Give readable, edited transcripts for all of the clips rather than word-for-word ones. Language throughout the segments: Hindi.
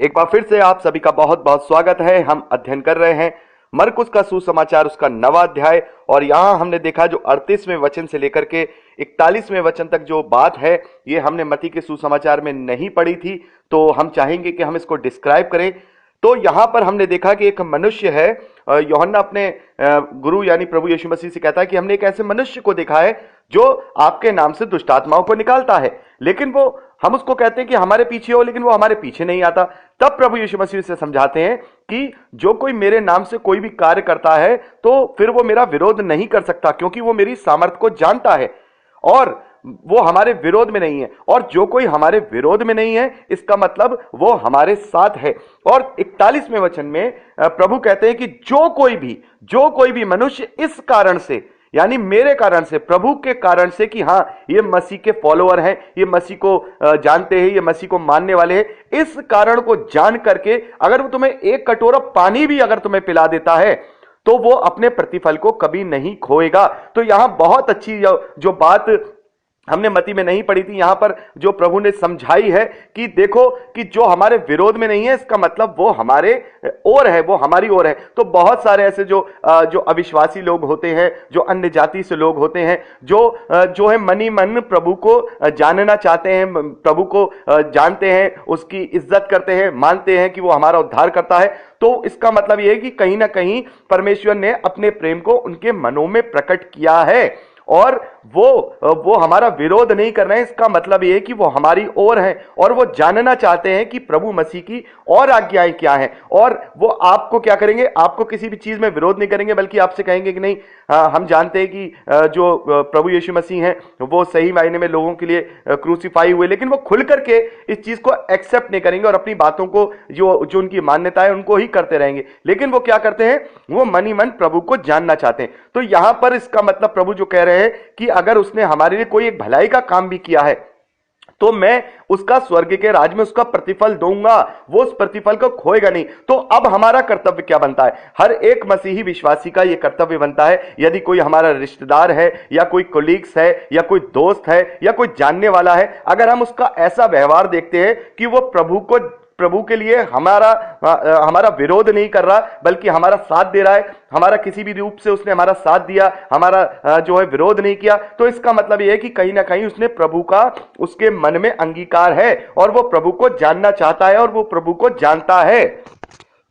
एक बार फिर से आप सभी का बहुत बहुत स्वागत है। हम अध्ययन कर रहे हैं मरकुस का सुसमाचार, उसका 9वां अध्याय। और यहां हमने देखा जो 38वें वचन से लेकर के 41वें वचन तक जो बात है, ये हमने मत्ती के सुसमाचार में नहीं पढ़ी थी, तो हम चाहेंगे कि हम इसको डिस्क्राइब करें। तो यहां पर हमने देखा कि एक मनुष्य है, यूहन्ना अपने गुरु यानी प्रभु यीशु मसीह से कहता है कि हमने एक ऐसे मनुष्य को देखा है जो आपके नाम से दुष्ट आत्माओं को निकालता है, लेकिन वो हम उसको कहते हैं कि हमारे पीछे हो, लेकिन वो हमारे पीछे नहीं आता। तब प्रभु यीशु मसीह से समझाते हैं कि जो कोई मेरे नाम से कोई भी कार्य करता है तो फिर वो मेरा विरोध नहीं कर सकता, क्योंकि वो मेरी सामर्थ को जानता है और वो हमारे विरोध में नहीं है। और जो कोई हमारे विरोध में नहीं है, इसका मतलब वो हमारे साथ है। और 41वें वचन में प्रभु कहते हैं कि जो कोई भी मनुष्य इस कारण से, यानी मेरे कारण से, प्रभु के कारण से, कि हाँ ये मसीह के फॉलोअर हैं, ये मसीह को जानते हैं, ये मसीह को मानने वाले हैं, इस कारण को जान करके अगर वो तुम्हें एक कटोरा पानी भी अगर तुम्हें पिला देता है तो वो अपने प्रतिफल को कभी नहीं खोएगा। तो यहां बहुत अच्छी जो बात हमने मत्ती में नहीं पढ़ी थी, यहां पर जो प्रभु ने समझाई है कि देखो कि जो हमारे विरोध में नहीं है, इसका मतलब वो हमारे ओर है, वो हमारी ओर है। तो बहुत सारे ऐसे जो अविश्वासी लोग होते हैं, जो अन्य जाति से लोग होते हैं, जो है मनी मन प्रभु को जानना चाहते हैं, प्रभु को जानते हैं, उसकी इज्जत करते हैं, मानते हैं कि वो हमारा उद्धार करता है, तो इसका मतलब यह है कि कहीं ना कहीं परमेश्वर ने अपने प्रेम को उनके मनों में प्रकट किया है और वो हमारा विरोध नहीं कर रहे हैं। इसका मतलब यह है कि वो हमारी ओर हैं और वो जानना चाहते हैं कि प्रभु मसीह की और आज्ञाएं क्या हैं, और वो आपको क्या करेंगे, आपको किसी भी चीज में विरोध नहीं करेंगे, बल्कि आपसे कहेंगे कि नहीं, हम जानते हैं कि जो प्रभु यीशु मसीह हैं वो सही मायने में लोगों के लिए क्रूसीफाई हुए, लेकिन वो खुल करके इस चीज को एक्सेप्ट नहीं करेंगे और अपनी बातों को जो उनकी मान्यता है उनको ही करते रहेंगे। लेकिन वो क्या करते हैं, वो मनी मन प्रभु को जानना चाहते हैं। तो यहां पर इसका मतलब प्रभु जो कह रहे हैं कि अगर उसने हमारे लिए कोई एक भलाई का काम भी किया है तो मैं उसका स्वर्ग के राज में उसका प्रतिफल दूंगा, वो उस प्रतिफल को खोएगा नहीं। तो अब हमारा कर्तव्य क्या बनता है? हर एक मसीही विश्वासी का यह कर्तव्य बनता है, यदि कोई हमारा रिश्तेदार है या कोई कोलीग्स है या कोई दोस्त है या कोई जानने वाला है, अगर हम उसका ऐसा व्यवहार देखते हैं कि वो प्रभु के लिए हमारा विरोध नहीं कर रहा, बल्कि हमारा साथ दे रहा है, हमारा किसी भी रूप से उसने हमारा साथ दिया, हमारा जो है विरोध नहीं किया, तो इसका मतलब यह है कि कहीं ना कहीं उसने प्रभु का उसके मन में अंगीकार है और वो प्रभु को जानना चाहता है और वो प्रभु को जानता है।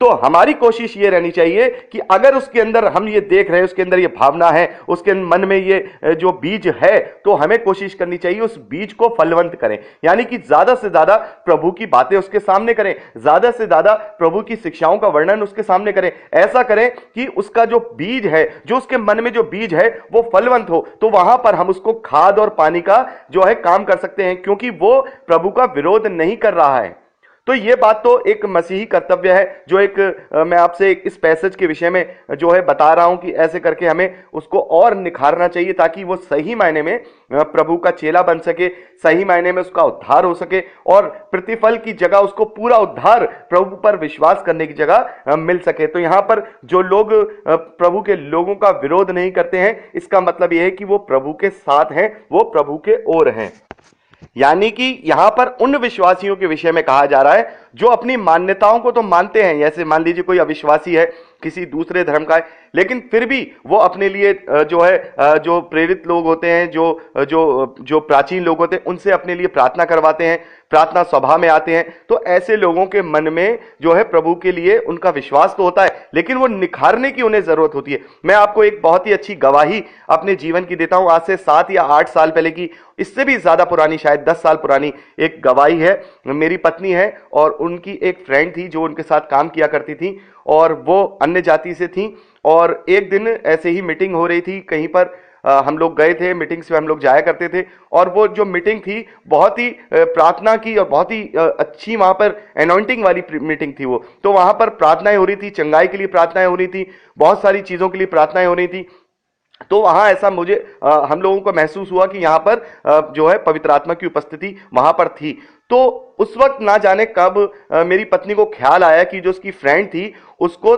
तो हमारी कोशिश ये रहनी चाहिए कि अगर उसके अंदर हम ये देख रहे हैं, उसके अंदर ये भावना है, उसके मन में ये जो बीज है, तो हमें कोशिश करनी चाहिए उस बीज को फलवंत करें, यानी कि ज्यादा से ज्यादा प्रभु की बातें उसके सामने करें, ज्यादा से ज्यादा प्रभु की शिक्षाओं का वर्णन उसके सामने करें। ऐसा करें कि उसका जो बीज है, जो उसके मन में जो बीज है, वो फलवंत हो। तो वहां पर हम उसको खाद और पानी का जो है काम कर सकते हैं, क्योंकि वो प्रभु का विरोध नहीं कर रहा है। तो ये बात तो एक मसीही कर्तव्य है, जो एक मैं आपसे इस पैसेज के विषय में जो है बता रहा हूं कि ऐसे करके हमें उसको और निखारना चाहिए, ताकि वो सही मायने में प्रभु का चेला बन सके, सही मायने में उसका उद्धार हो सके और प्रतिफल की जगह उसको पूरा उद्धार प्रभु पर विश्वास करने की जगह मिल सके। तो यहां पर जो लोग प्रभु के लोगों का विरोध नहीं करते हैं, इसका मतलब यह है कि वो प्रभु के साथ हैं, वो प्रभु के ओर हैं। यानी कि यहां पर उन विश्वासियों के विषय में कहा जा रहा है जो अपनी मान्यताओं को तो मानते हैं, जैसे मान लीजिए कोई अविश्वासी है, किसी दूसरे धर्म का है, लेकिन फिर भी वो अपने लिए जो है जो प्रेरित लोग होते हैं, जो जो जो प्राचीन लोग होते हैं, उनसे अपने लिए प्रार्थना करवाते हैं, प्रार्थना सभा में आते हैं। तो ऐसे लोगों के मन में जो है प्रभु के लिए उनका विश्वास तो होता है, लेकिन वो निखारने की उन्हें जरूरत होती है। मैं आपको एक बहुत ही अच्छी गवाही अपने जीवन की देता हूं, आज से 7 या 8 साल पहले की, इससे भी ज्यादा पुरानी, शायद 10 साल पुरानी एक गवाही है। मेरी पत्नी है और उनकी एक फ्रेंड थी जो उनके साथ काम किया करती थी, और वो अन्य जाति से थी। और एक दिन ऐसे ही मीटिंग हो रही थी कहीं पर, हम लोग गए थे, मीटिंग्स में हम लोग जाया करते थे, और वो जो मीटिंग थी बहुत ही प्रार्थना की और बहुत ही अच्छी, वहां पर एनॉइंटिंग वाली मीटिंग थी वो। तो वहां पर प्रार्थनाएं हो रही थी, चंगाई के लिए प्रार्थनाएं हो रही थी, बहुत सारी चीजों के लिए प्रार्थनाएं हो रही थी। तो वहां ऐसा मुझे हम लोगों को महसूस हुआ कि यहां पर जो है पवित्र आत्मा की उपस्थिति वहां पर थी। तो उस वक्त ना जाने कब मेरी पत्नी को ख्याल आया कि जो उसकी फ्रेंड थी उसको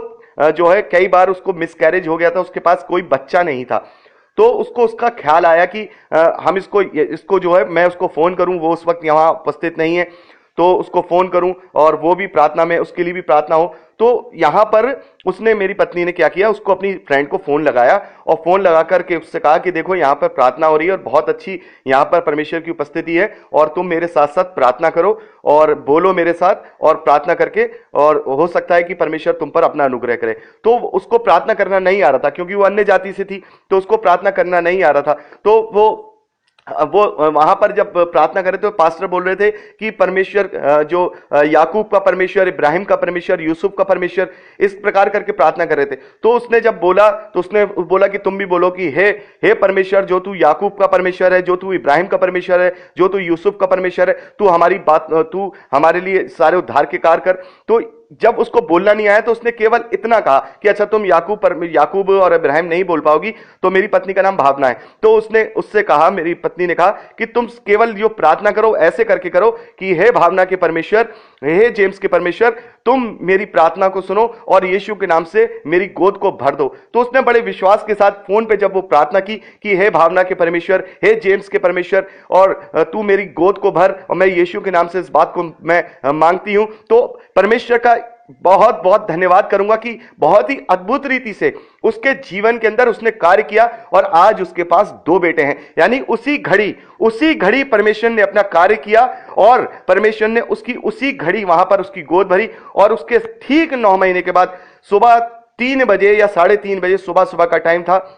जो है कई बार उसको मिसकैरेज हो गया था, उसके पास कोई बच्चा नहीं था। तो उसको उसका ख्याल आया कि हम इसको जो है मैं उसको फोन करूं, वो उस वक्त यहाँ उपस्थित नहीं है। तो उसको फोन करूं और वो भी प्रार्थना में, उसके लिए भी प्रार्थना हो। तो यहां पर उसने, मेरी पत्नी ने क्या किया, उसको अपनी फ्रेंड को फोन लगाया और फोन लगा करके उससे कहा कि देखो यहां पर प्रार्थना हो रही है और बहुत अच्छी यहां पर परमेश्वर की उपस्थिति है और तुम मेरे साथ साथ प्रार्थना करो और बोलो मेरे साथ और प्रार्थना करके, और हो सकता है कि परमेश्वर तुम पर अपना अनुग्रह करे। तो उसको प्रार्थना करना नहीं आ रहा था क्योंकि वो अन्य जाति से थी, तो उसको प्रार्थना करना नहीं आ रहा था। तो वो वहां पर जब प्रार्थना करे तो पास्टर बोल रहे थे कि परमेश्वर जो याकूब का परमेश्वर, इब्राहिम का परमेश्वर, यूसुफ का परमेश्वर, इस प्रकार करके प्रार्थना कर रहे थे। तो उसने जब बोला तो उसने बोला कि तुम भी बोलो कि हे परमेश्वर, जो तू याकूब का परमेश्वर है, जो तू इब्राहिम का परमेश्वर है, जो तू यूसुफ का परमेश्वर है, तू हमारी बात, तू हमारे लिए सारे उद्धार के कार्य कर। तो जब उसको बोलना नहीं आया तो उसने केवल इतना कहा कि अच्छा तुम याकूब और इब्राहिम नहीं बोल पाओगी, तो मेरी पत्नी का नाम भावना है। तो उसने उससे कहा, मेरी पत्नी ने कहा कि तुम केवल जो प्रार्थना करो ऐसे करके करो कि हे भावना के परमेश्वर, हे जेम्स के परमेश्वर, तुम मेरी प्रार्थना को सुनो और यीशु के नाम से मेरी गोद को भर दो। तो उसने बड़े विश्वास के साथ फोन पे जब वो प्रार्थना की कि हे भावना के परमेश्वर, हे जेम्स के परमेश्वर, और तू मेरी गोद को भर और मैं यीशु के नाम से इस बात को मैं मांगती हूं, तो परमेश्वर का बहुत बहुत धन्यवाद करूंगा कि बहुत ही अद्भुत रीति से उसके जीवन के अंदर उसने कार्य किया और आज उसके पास 2 बेटे हैं। यानी उसी घड़ी परमेश्वर ने अपना कार्य किया और परमेश्वर ने उसकी उसी घड़ी वहां पर उसकी गोद भरी। और उसके ठीक 9 महीने के बाद सुबह 3 बजे या 3:30 बजे, सुबह का टाइम था,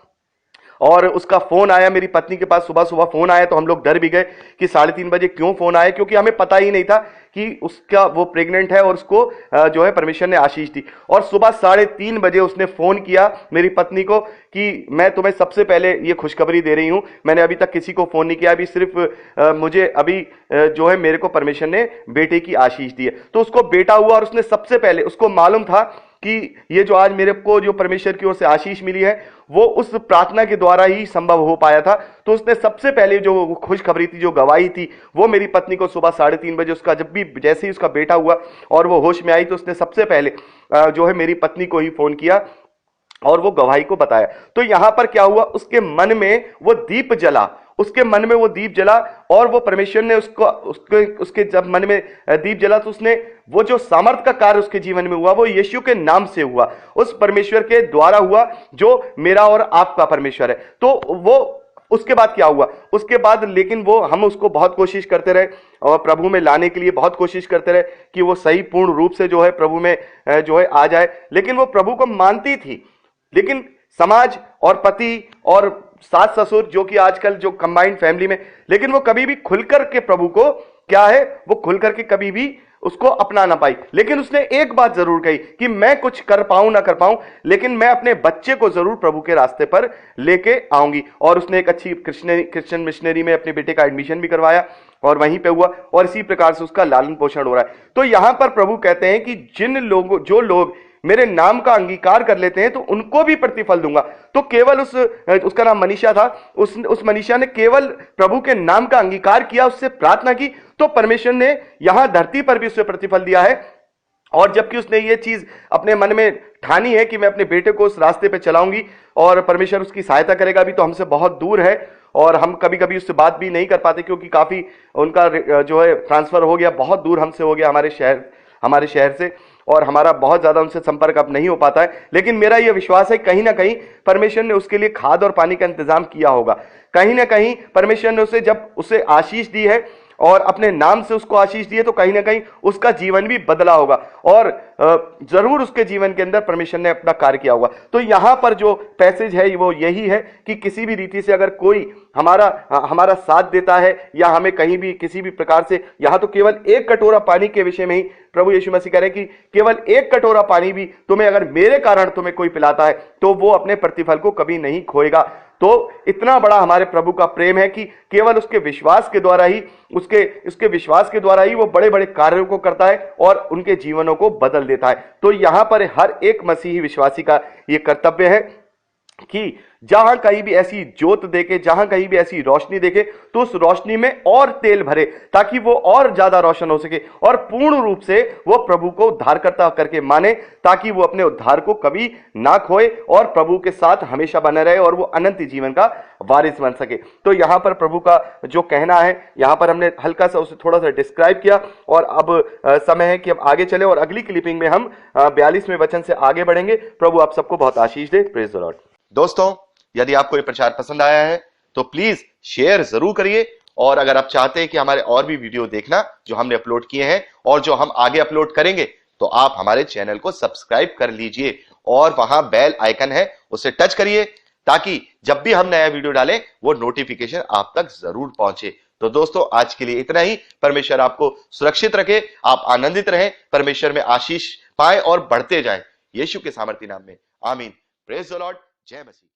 और उसका फोन आया मेरी पत्नी के पास। सुबह फोन आया तो हम लोग डर भी गए कि 3:30 बजे क्यों फोन आया, क्योंकि हमें पता ही नहीं था कि उसका वो प्रेग्नेंट है और उसको जो है परमेश्वर ने आशीष दी। और सुबह 3:30 बजे उसने फोन किया मेरी पत्नी को कि मैं तुम्हें सबसे पहले ये खुशखबरी दे रही हूं, मैंने अभी तक किसी को फोन नहीं किया, अभी सिर्फ मुझे अभी जो है मेरे को परमेश्वर ने बेटे की आशीष दी है। तो उसको बेटा हुआ और उसने सबसे पहले, उसको मालूम था कि ये जो आज मेरे को जो परमेश्वर की ओर से आशीष मिली है वो उस प्रार्थना के द्वारा ही संभव हो पाया था। तो उसने सबसे पहले जो खुशखबरी थी, जो गवाही थी, वो मेरी पत्नी को सुबह 3:30 बजे, उसका जब भी जैसे ही उसका बेटा हुआ और वो होश में आई तो उसने सबसे पहले जो है मेरी पत्नी को ही फोन किया और वो गवाही को बताया। तो यहां पर क्या हुआ, उसके मन में वो दीप जला, उसके मन में वो दीप जला और वो परमेश्वर ने उसके जब मन में दीप जला तो उसने वो जो सामर्थ का कार्य उसके जीवन में हुआ वो यीशु के नाम से हुआ, उस परमेश्वर के द्वारा हुआ जो मेरा और आपका परमेश्वर है। तो वो उसके बाद क्या हुआ, उसके बाद लेकिन वो हम उसको बहुत कोशिश करते रहे और प्रभु में लाने के लिए बहुत कोशिश करते रहे कि वो सही पूर्ण रूप से जो है प्रभु में जो है आ जाए, लेकिन वो प्रभु को मानती थी। लेकिन समाज और पति और सास ससुर जो कि आजकल जो कंबाइंड फैमिली में, लेकिन वो कभी भी खुलकर के प्रभु को क्या है, वो खुलकर के कभी भी उसको अपना ना पाई। लेकिन उसने एक बात जरूर कही कि मैं कुछ कर पाऊं ना कर पाऊं, लेकिन मैं अपने बच्चे को जरूर प्रभु के रास्ते पर लेके आऊंगी। और उसने एक अच्छी क्रिश्चियन मिशनरी में अपने बेटे का एडमिशन भी करवाया और वहीं पे हुआ और इसी प्रकार से उसका लालन पोषण हो रहा है। तो यहां पर प्रभु कहते हैं कि जो लोग मेरे नाम का अंगीकार कर लेते हैं तो उनको भी प्रतिफल दूंगा। तो केवल उसका नाम मनीषा था, उस मनीषा ने केवल प्रभु के नाम का अंगीकार किया, उससे प्रार्थना की, तो परमेश्वर ने यहां धरती पर भी उससे प्रतिफल दिया है। और जबकि उसने ये चीज अपने मन में ठानी है कि मैं अपने बेटे को उस रास्ते पे चलाऊंगी और परमेश्वर उसकी सहायता करेगा। अभी तो हमसे बहुत दूर है और हम कभी कभी उससे बात भी नहीं कर पाते क्योंकि काफी उनका जो है ट्रांसफर हो गया, बहुत दूर हमसे हो गया हमारे शहर से, और हमारा बहुत ज्यादा उनसे संपर्क अब नहीं हो पाता है। लेकिन मेरा यह विश्वास है कहीं ना कहीं परमेश्वर ने उसके लिए खाद और पानी का इंतजाम किया होगा। कहीं ना कहीं परमेश्वर ने उसे आशीष दी है और अपने नाम से उसको आशीष दी है, तो कहीं ना कहीं उसका जीवन भी बदला होगा और जरूर उसके जीवन के अंदर परमेश्वर ने अपना कार्य किया होगा। तो यहां पर जो पैसेज है वो यही है कि किसी भी रीति से अगर कोई हमारा साथ देता है या हमें कहीं भी किसी भी प्रकार से, यहां तो केवल 1 कटोरा पानी के विषय में ही प्रभु यीशु मसीह कह रहे हैं कि केवल 1 कटोरा पानी भी तुम्हें अगर मेरे कारण तुम्हें कोई पिलाता है तो वो अपने प्रतिफल को कभी नहीं खोएगा। तो इतना बड़ा हमारे प्रभु का प्रेम है कि केवल उसके विश्वास के द्वारा ही उसके विश्वास के द्वारा ही वो बड़े बड़े कार्यों को करता है और उनके जीवनों को बदल देता है। तो यहां पर हर एक मसीही विश्वासी का यह कर्तव्य है कि जहां कहीं भी ऐसी ज्योत देखे, जहां कहीं भी ऐसी रोशनी देखे, तो उस रोशनी में और तेल भरे, ताकि वो और ज्यादा रोशन हो सके और पूर्ण रूप से वो प्रभु को उद्धारकर्ता करके माने, ताकि वो अपने उद्धार को कभी ना खोए और प्रभु के साथ हमेशा बने रहे और वो अनंत जीवन का वारिस बन सके। तो यहां पर प्रभु का जो कहना है, यहां पर हमने हल्का सा उसे थोड़ा सा डिस्क्राइब किया। और अब समय है कि अब आगे चले और अगली क्लिपिंग में हम 42वें वचन से आगे बढ़ेंगे। प्रभु आप सबको बहुत आशीष दे। Praise the Lord. दोस्तों, यदि आपको ये प्रचार पसंद आया है तो प्लीज शेयर जरूर करिए, और अगर आप चाहते हैं कि हमारे और भी वीडियो देखना जो हमने अपलोड किए हैं और जो हम आगे अपलोड करेंगे, तो आप हमारे चैनल को सब्सक्राइब कर लीजिए और वहां बेल आइकन है उसे टच करिए, ताकि जब भी हम नया वीडियो डालें वो नोटिफिकेशन आप तक जरूर पहुंचे। तो दोस्तों, आज के लिए इतना ही। परमेश्वर आपको सुरक्षित रखे, आप आनंदित रहें, परमेश्वर में आशीष पाए और बढ़ते जाएं, यीशु के सामर्थी नाम में आमीन। Praise the Lord. जय मसीह।